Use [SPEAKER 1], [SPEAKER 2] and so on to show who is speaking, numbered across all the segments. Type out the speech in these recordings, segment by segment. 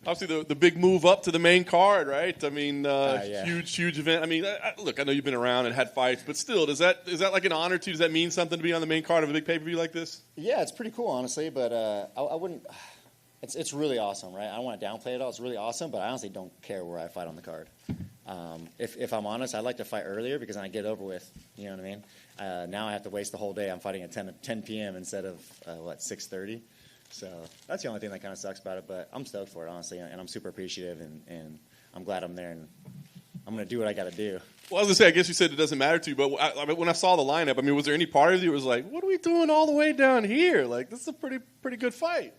[SPEAKER 1] Obviously, the big move up to the main card, right? I mean,
[SPEAKER 2] Yeah.
[SPEAKER 1] huge event. I mean, look, I know you've been around and had fights, but still, is that like an honor to you? Does that mean something to be on the main card of a big pay-per-view like this?
[SPEAKER 2] Yeah, it's pretty cool, honestly, but I wouldn't. It's really awesome, right? I don't want to downplay it all. It's really awesome, but I honestly don't care where I fight on the card. If I'm honest, I'd like to fight earlier because then I get over with. You know what I mean? Now I have to waste the whole day. I'm fighting at 10 p.m. instead of 6:30. So that's the only thing that kind of sucks about it. But I'm stoked for it, honestly, and I'm super appreciative, and I'm glad I'm there, and I'm going to do what I got to do.
[SPEAKER 1] Well, I was going to say, I guess you said it doesn't matter to you, but I mean, when I saw the lineup, I mean, was there any part of you that was like, what are we doing all the way down here? Like, this is a pretty good fight.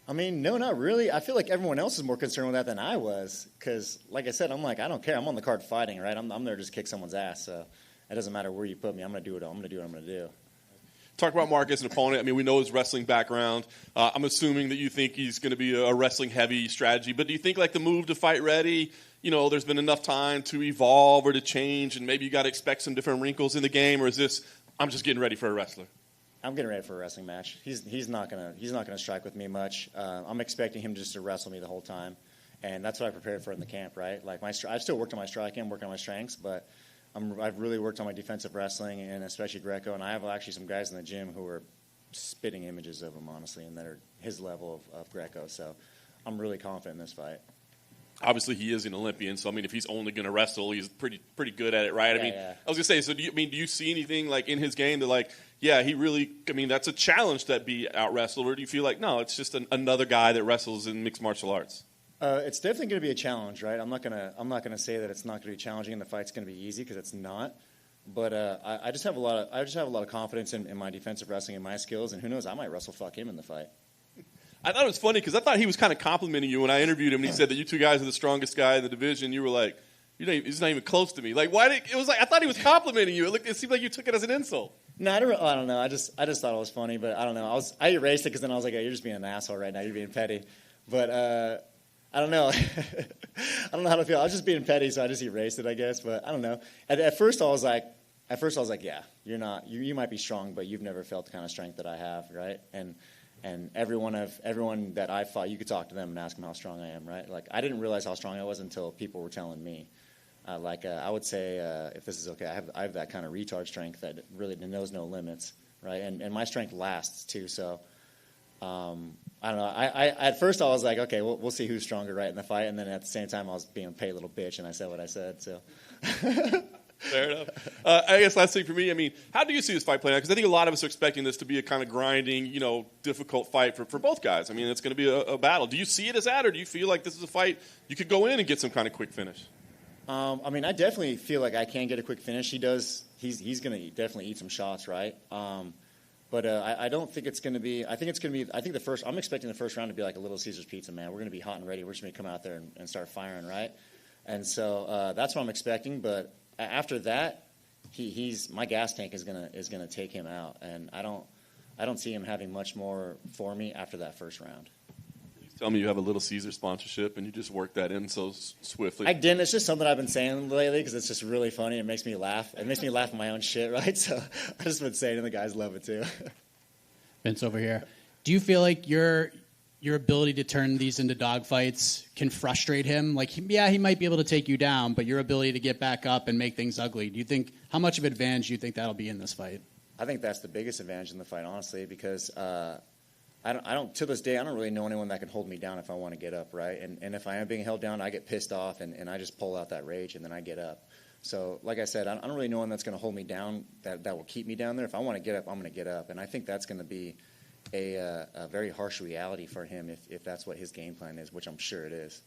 [SPEAKER 2] I mean, no, not really. I feel like everyone else is more concerned with that than I was because, like I said, I'm like, I don't care. I'm on the card fighting, right? I'm there to just kick someone's ass, so it doesn't matter where you put me. I'm going to do what I'm going to do.
[SPEAKER 1] Talk about Mark as an opponent. I mean, we know his wrestling background. I'm assuming that you think he's going to be a wrestling-heavy strategy. But do you think, like, the move to fight ready, you know, there's been enough time to evolve or to change, and maybe you got to expect some different wrinkles in the game, or is this, I'm just getting ready for a wrestler?
[SPEAKER 2] I'm getting ready for a wrestling match. He's not gonna strike with me much. I'm expecting him just to wrestle me the whole time, and that's what I prepared for in the camp, right? Like I've still worked on my striking, I'm working on my strengths, but I've really worked on my defensive wrestling and especially Greco, and I have actually some guys in the gym who are spitting images of him, honestly, and that are his level of Greco. So I'm really confident in this fight.
[SPEAKER 1] Obviously, he is an Olympian, so I mean, if he's only going to wrestle, he's pretty good at it, right?
[SPEAKER 2] Yeah.
[SPEAKER 1] I was going to say, so do you see anything like in his game that like, yeah, he really, I mean, that's a challenge that be out wrestled, or do you feel like no, it's just another guy that wrestles in mixed martial arts?
[SPEAKER 2] It's definitely going to be a challenge, right? I'm not gonna say that it's not going to be challenging and the fight's going to be easy because it's not. But I just have a lot of confidence in my defensive wrestling and my skills, and who knows, I might wrestle fuck him in the fight.
[SPEAKER 1] I thought it was funny because I thought he was kind of complimenting you when I interviewed him, and he said that you two guys are the strongest guy in the division. You were like, he's not even close to me. Like, it was like I thought he was complimenting you. It seemed like you took it as an insult.
[SPEAKER 2] No, I don't know. I just thought it was funny, but I don't know. I erased it because then I was like, oh, you're just being an asshole right now. You're being petty. But I don't know. I don't know how to feel. I was just being petty, so I just erased it, I guess. But I don't know. At first I was like, yeah, you're not. You might be strong, but you've never felt the kind of strength that I have, right? And everyone that I fought, you could talk to them and ask them how strong I am, right? Like I didn't realize how strong I was until people were telling me. I would say, if this is okay, I have that kind of retard strength that really knows no limits, right? And my strength lasts too. So I don't know. I at first I was like, okay, we'll see who's stronger, right, in the fight. And then at the same time, I was being a petty little bitch, and I said what I said. So.
[SPEAKER 1] Fair enough. I guess last thing for me, I mean, how do you see this fight playing out? Because I think a lot of us are expecting this to be a kind of grinding, difficult fight for both guys. I mean, it's going to be a battle. Do you see it as that, or do you feel like this is a fight you could go in and get some kind of quick finish?
[SPEAKER 2] I mean, I definitely feel like I can get a quick finish. He does. He's going to definitely eat some shots, right? But I don't think it's going to be. I think it's going to be. I think I'm expecting the first round to be like a Little Caesar's pizza, man. We're going to be hot and ready. We're just going to come out there and start firing, right? And so that's what I'm expecting. But after that, my gas tank is gonna take him out, and I don't see him having much more for me after that first round.
[SPEAKER 1] You tell me you have a Little Caesar sponsorship, and you just worked that in so swiftly.
[SPEAKER 2] I didn't. It's just something I've been saying lately because it's just really funny. It makes me laugh. It makes me laugh at my own shit, right? So I just been saying it, and the guys love it too.
[SPEAKER 3] Vince over here. Do you feel like your ability to turn these into dogfights can frustrate him? Like, yeah, he might be able to take you down, but your ability to get back up and make things ugly, do you think, how much of an advantage do you think that'll be in this fight?
[SPEAKER 2] I think that's the biggest advantage in the fight, honestly, because I don't to this day, I don't really know anyone that can hold me down if I want to get up, right? And if I am being held down, I get pissed off, and I just pull out that rage, and then I get up. So, like I said, I don't really know one that's going to hold me down that will keep me down there. If I want to get up, I'm going to get up, and I think that's going to be a very harsh reality for him if that's what his game plan is, which I'm sure it is.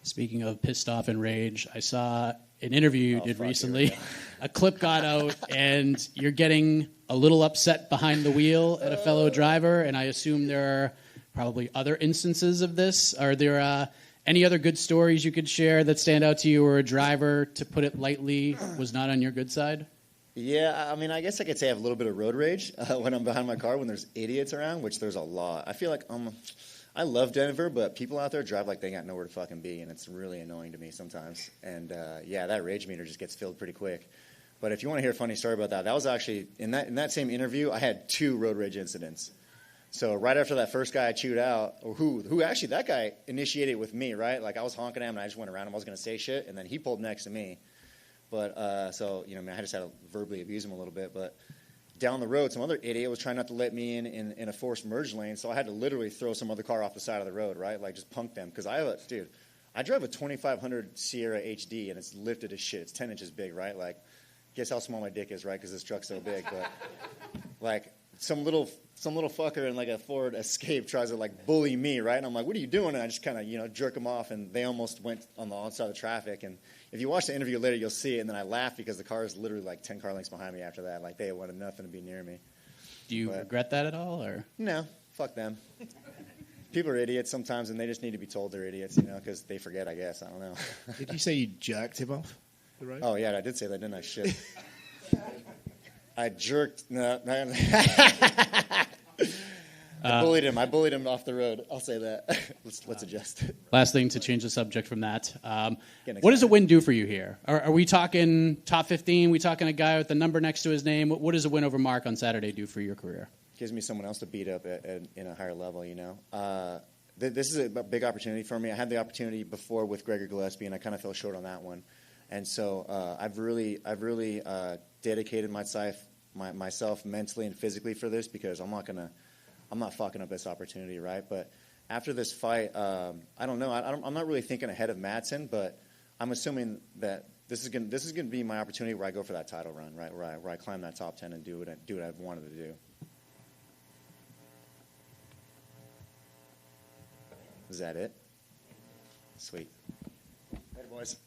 [SPEAKER 3] Speaking of pissed off and rage, I saw an interview you did recently. A clip got out, and you're getting a little upset behind the wheel at a fellow driver, and I assume there are probably other instances of this. Are there any other good stories you could share that stand out to you, or a driver, to put it lightly, was not on your good side?
[SPEAKER 2] Yeah, I mean, I guess I could say I have a little bit of road rage when I'm behind my car when there's idiots around, which there's a lot. I feel like I love Denver, but people out there drive like they got nowhere to fucking be, and it's really annoying to me sometimes. And, that rage meter just gets filled pretty quick. But if you want to hear a funny story about that was actually, in that same interview, I had 2 road rage incidents. So right after that first guy I chewed out, or who actually, that guy initiated with me, right? Like I was honking at him and I just went around him. I was going to say shit, and then he pulled next to me. But so, you know, I just had to verbally abuse him a little bit. But down the road, some other idiot was trying not to let me in a forced merge lane, so I had to literally throw some other car off the side of the road, right? Like just punk them. Because I drive a 2500 Sierra HD, and it's lifted as shit. It's 10 inches big, right? Like, guess how small my dick is, right? Because this truck's so big. But like some little fucker in like a Ford Escape tries to like bully me, right? And I'm like, what are you doing? And I just kind of, you know, jerk him off, and they almost went on the outside of the traffic. And if you watch the interview later, you'll see it. And then I laugh because the car is literally like 10 car lengths behind me after that. Like they wanted nothing to be near me.
[SPEAKER 3] Do you regret that at all, or
[SPEAKER 2] no? Fuck them. People are idiots sometimes, and they just need to be told they're idiots, you know, because they forget. I guess I don't know.
[SPEAKER 4] Did you say you jerked him off the road?
[SPEAKER 2] Oh yeah, I did say that, didn't I? Shit. I jerked. No. I bullied him off the road. I'll say that. Let's adjust.
[SPEAKER 3] Last thing to change the subject from that. What does a win do for you here? Are we talking top 15? We talking a guy with the number next to his name? What does a win over Mark on Saturday do for your career?
[SPEAKER 2] Gives me someone else to beat up in a higher level, you know. This is a big opportunity for me. I had the opportunity before with Gregor Gillespie, and I kind of fell short on that one. And so I've really dedicated myself mentally and physically for this, because I'm not fucking up this opportunity, right? But after this fight, I don't know. I'm not really thinking ahead of Madsen, but I'm assuming that this is gonna be my opportunity where I go for that title run, right? Where I climb that top 10 and do what I've wanted to do. Is that it? Sweet. Later, boys.